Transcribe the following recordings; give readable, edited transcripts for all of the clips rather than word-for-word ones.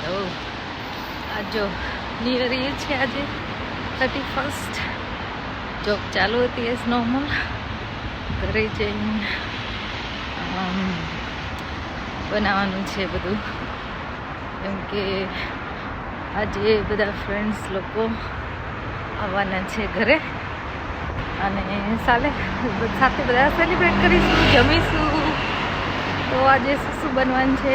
તો આ જો ન્યુ યર ઈવ છે આજે 31st. જોબ ચાલુ હતી એઝ નોર્મલ. ઘરે જઈને બનાવવાનું છે બધું, કેમ કે આજે બધા ફ્રેન્ડ્સ લોકો આવવાના છે ઘરે અને સાથે બધા સેલિબ્રેટ કરીશું, જમીશું. તો આજે શું બનવાનું છે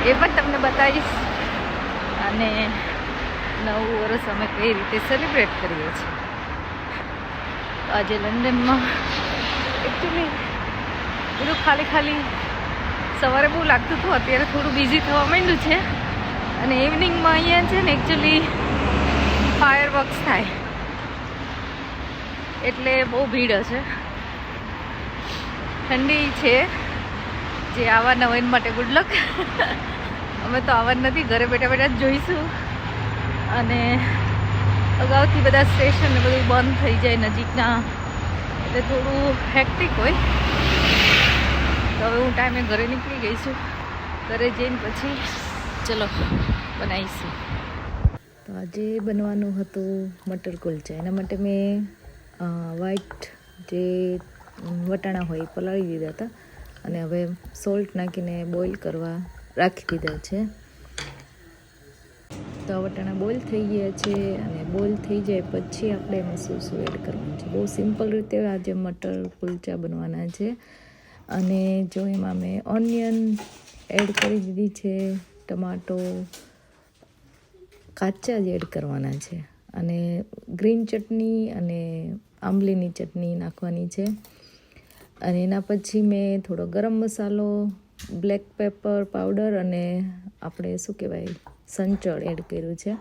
એ પણ તમને બતાવીશ, અને નવું વર્ષ અમે કઈ રીતે સેલિબ્રેટ કરીએ છીએ. આજે લંડનમાં એકચ્યુઅલી બધું ખાલી સવારે બહુ લાગતું હતું, અત્યારે થોડું બિઝી થવા માંડ્યું છે. અને ઇવનિંગમાં અહીંયા છે ને એકચ્યુઅલી ફાયર વર્ક્સ થાય એટલે બહુ ભીડ હશે. ઠંડી છે, જે આવવાના હોય એના માટે ગુડ લક. અમે તો આવવાનું નથી, ઘરે બેઠા જ જોઈશું. અને અગાઉથી બધા સ્ટેશન ને બધું બંધ થઈ જાય નજીકના, એટલે થોડું હેક્ટિક હોય. તો હવે હું ટાઈમે ઘરે નીકળી ગઈ છું. ઘરે જઈને પછી ચલો બનાવીશું. તો આજે બનવાનું હતું મટર કુલચા. એના માટે મેં વ્હાઈટ જે વટાણા હોય એ પલાળી દીધા હતા અને હવે સોલ્ટ નાખીને બોઇલ કરવા રાખી દીધા છે. તો આ વટાણા બોઇલ થઈ ગયા છે અને બોઇલ થઈ જાય પછી આપણે એમાં શું એડ કરવાનું છે. બહુ સિમ્પલ રીતે આજે મટર કુલચા બનવાના છે. અને જો એમાં મેં ઓનિયન એડ કરી દીધી છે, ટમાટો કાચા જ એડ કરવાના છે, અને ગ્રીન ચટણી અને આંબલીની ચટણી નાખવાની છે. અને એના પછી મેં થોડો ગરમ મસાલો, બ્લેક પેપર પાવડર અને આપણે શું કહેવાય સંચળ એડ કર્યું છે,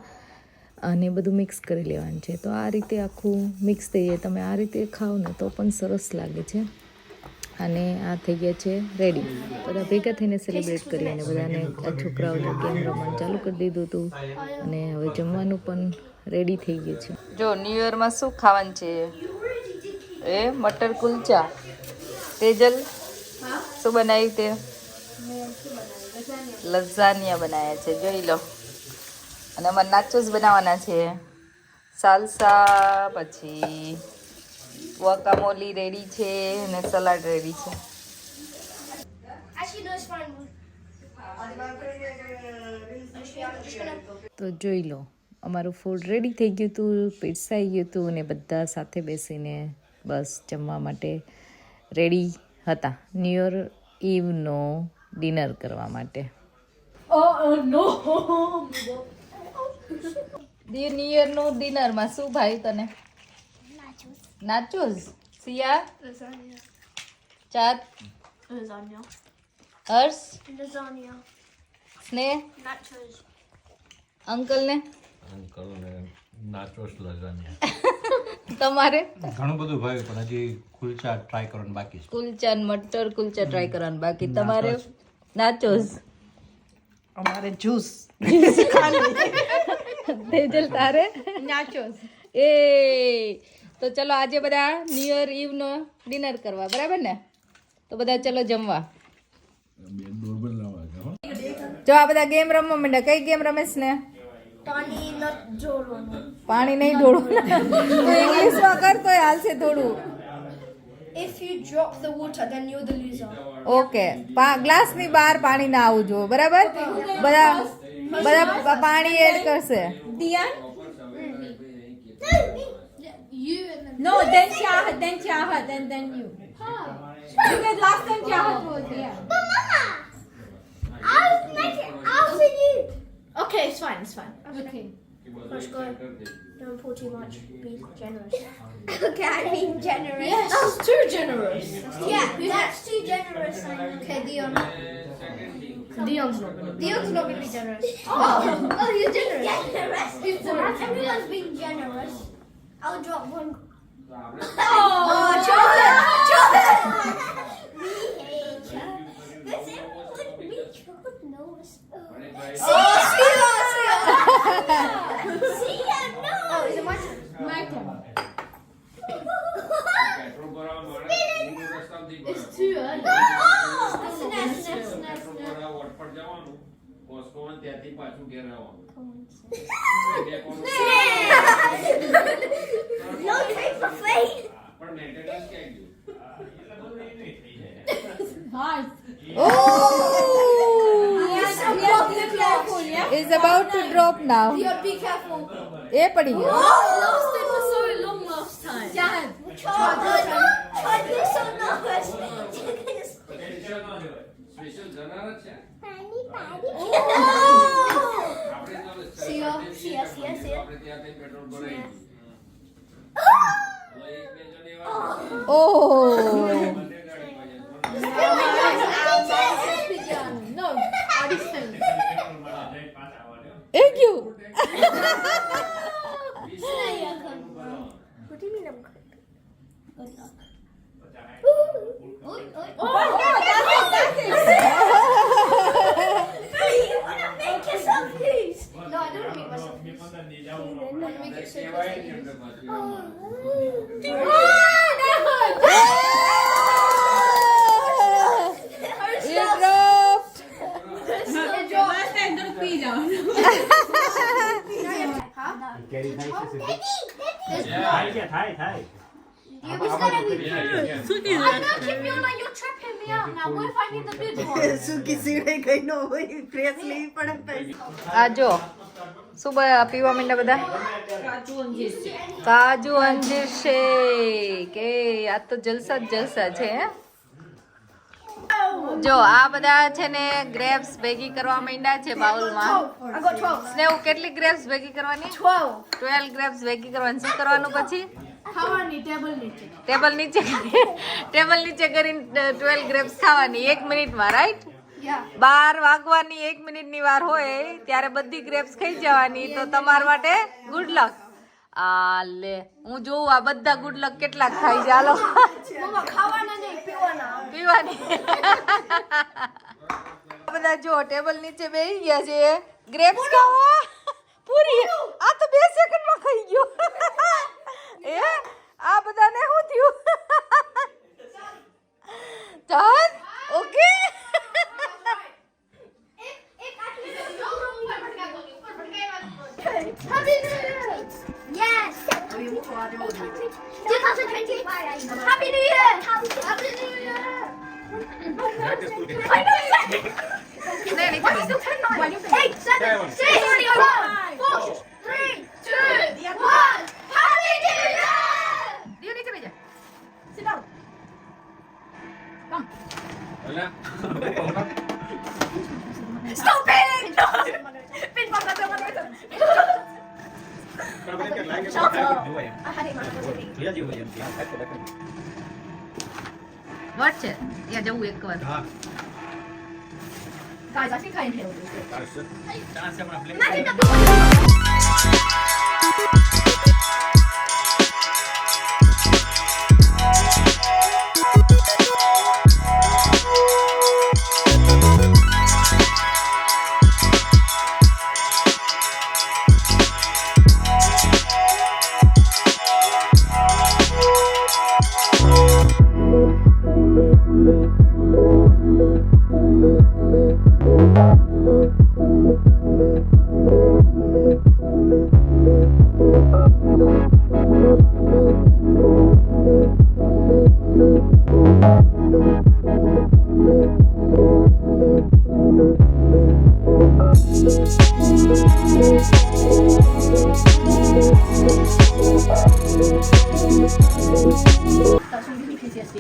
અને બધું મિક્સ કરી લેવાનું છે. તો આ રીતે આખું મિક્સ થઈ જાય. તમે આ રીતે ખાઓ ને તો પણ સરસ લાગે છે. અને આ થઈ ગયા છે રેડી. બધા ભેગા થઈને સેલિબ્રેટ કરીએ અને બધાને છોકરાઓ ગેમ રમવાનું ચાલુ કરી દીધું હતું, અને હવે જમવાનું પણ રેડી થઈ ગયું છે. જો ન્યૂ યરમાં શું ખાવાનું છે એ મટર કુલચા. તેજલ શું બનાવ્યું તે? લઝાનિયા બનાવ્યા છે, જોઈ લો. અને અમારે નાચોસ બનાવવાના છે, સાલસા, પછી વકામોલી રેડી છે અને સલાડ રેડી છે. તો જોઈ લો, અમારું ફૂડ રેડી થઈ ગયું હતું, પીરસાઈ ગયું હતું, અને બધા સાથે બેસીને બસ જમવા માટે રેડી હતા ન્યૂ યર ઈવનો ડિનર કરવા માટે. ન્યૂ યરનું ડિનરમાં શું ભાઈ તને? નાચોસ. સિયા? ચાંદ? હર્ષ? સ્નેહ? અંકલને નાચોસ લઝાનિયા. તમારે? ઘણું બધું ભાઈ, પણ હજી કુલચા ટ્રાય કરવાનું બાકી છે. કુલચા મટર કુલચા ટ્રાય કરવાનું બાકી. તમારે? નાચોસ. અમારે જ્યુસ. તેજલ તારે? નાચોસ. એ તો ચલો આજે બધા ન્યૂ યર ઈવ નો ડિનર કરવા, બરાબર ને? તો બધા ચલો જમવા. જો આ બધા ગેમ રમવા માંડ્યા. કઈ ગેમ રમેશ ને? પાણી નહીં ઢોળવાનું. ઇંગ્લિશમાં કરતો હાલશે થોડું. If you drop the water, then you're the loser. Okay, glass ની બહાર પાણી ના આવવું જોઈએ, બરાબર? બધા પાણી એડ કરશે. Dian? You and then No, then Chahat, then you. Because last time Chahat was there. But Mama, I was making after you. Okay, it's fine. Okay. Let's go. Don't pour too much. Be generous. Okay, I mean generous. Yes. That's too generous. Yeah, that's too generous. Okay, Dion. Dion's not gonna. Dion's not going to be generous. Oh, you're generous. Generous. Everyone's being generous. I'll drop one. Oh, chocolate! Chocolate! We hate chocolate. Does everyone make chocolate? No. See, no! Oh, is it my turn? My turn. It's too early. Oh! That's enough. કોસ્કોમાં ત્યાંથી પાછું ઘેર આવવાનું. No take for fate. પણ maintenance ક્યાં ગયું? Horse. Oh! Yes, be careful, yeah? It's about to drop now. Be careful. એ પડી ગયો. Lost it for so long last time. Chahat. Chad, you're so nervous. Special જનાર જ છે. Oh! આપણે તો See ya, see ya, see ya, see ya. આપણે ત્યાં જઈને પેટ્રોલ ભરાઈ ગયું. હવે એક બે જણ એવા Oh! બંને ગાડી માં જાય. No, audition. એ ગયું. What do you mean I'm good? Good luck. Oh, no, that's it. You want to make yourself lose? No, I don't make myself lose. I want to make it so કહેવાય નહીં એમને પાછું. You dropped. Last time તો પી જાઓ. કેરી થાય છે સીધી. Daddy, થાય થાય થાય. you was gonna be good. I'm not keeping you like you're tripping me up. Now, what if I need the big one? સૂકી સીવડે ગઈ ન હોય ફ્રેશ લેવી પડે પછી. આ જો શું પીવા માંડ્યા બધા? કાજુ અંજીર શેક. એ આ તો જલસા જ જલસા છે હે? જો આ બધા છે ને ગ્રેપ્સ ભેગી કરવા માંડ્યા છે બાઉલમાં. I got 12. સ્નેહ કેટલી ગ્રેપ્સ ભેગી કરવાની? 12. 12 ગ્રેપ્સ ભેગી કરવાની. શું કરવાનું પછી? ખાવાની ટેબલ નીચે. ટેબલ નીચે કરીને 12 ગ્રેપ્સ ખાવાની 1 મિનિટમાં, રાઈટ? Yeah. 12 વાગવાની 1 મિનિટની વાર હોય ત્યારે બધી ગ્રેપ્સ ખાઈ જવાની. તો તમારા માટે ગુડ લક. આ લે હું જોઉં આ બધા ગુડ લક કેટલાક ખાઈ છે. હાલો Mama, ખાવાના નહીં, પીવાના. પીવાની. આ બધા જો ટેબલ નીચે બેસી ગયા છે. ગ્રેપ્સ ખાવા પૂરી. આ તો 2 સેકન્ડમાં ખાઈ ગયો. એ આ બધાને શું થયું? ચાલ okay. Happy New Year! Yes! 2020! Happy New Year! Happy New Year! I know you said it! 8, 7, 6, 5, 4, 3, 2, 1! Happy New Year! Sit down. અલા, Stop it! No! Pin pa Shut up! I had it in my વોટ છે ત્યાં જવું એક વાર. Guys, I think I inhaled this. Chance હમણાં play Imagine the That's when you give me PTSD.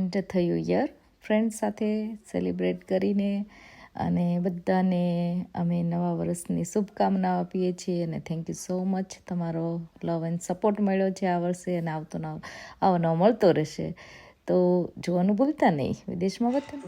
End થયું year friends સાથે celebrate કરીને, અને બધાને અમે નવા વર્ષની શુભકામનાઓ આપીએ છીએ. અને થેન્ક યુ સો મચ, તમારો લવ એન્ડ સપોર્ટ મળ્યો છે આ વર્ષે, અને આવો નવો મળતો રહેશે. તો જોવાનું ભૂલતા નહીં. વિદેશમાં વતન.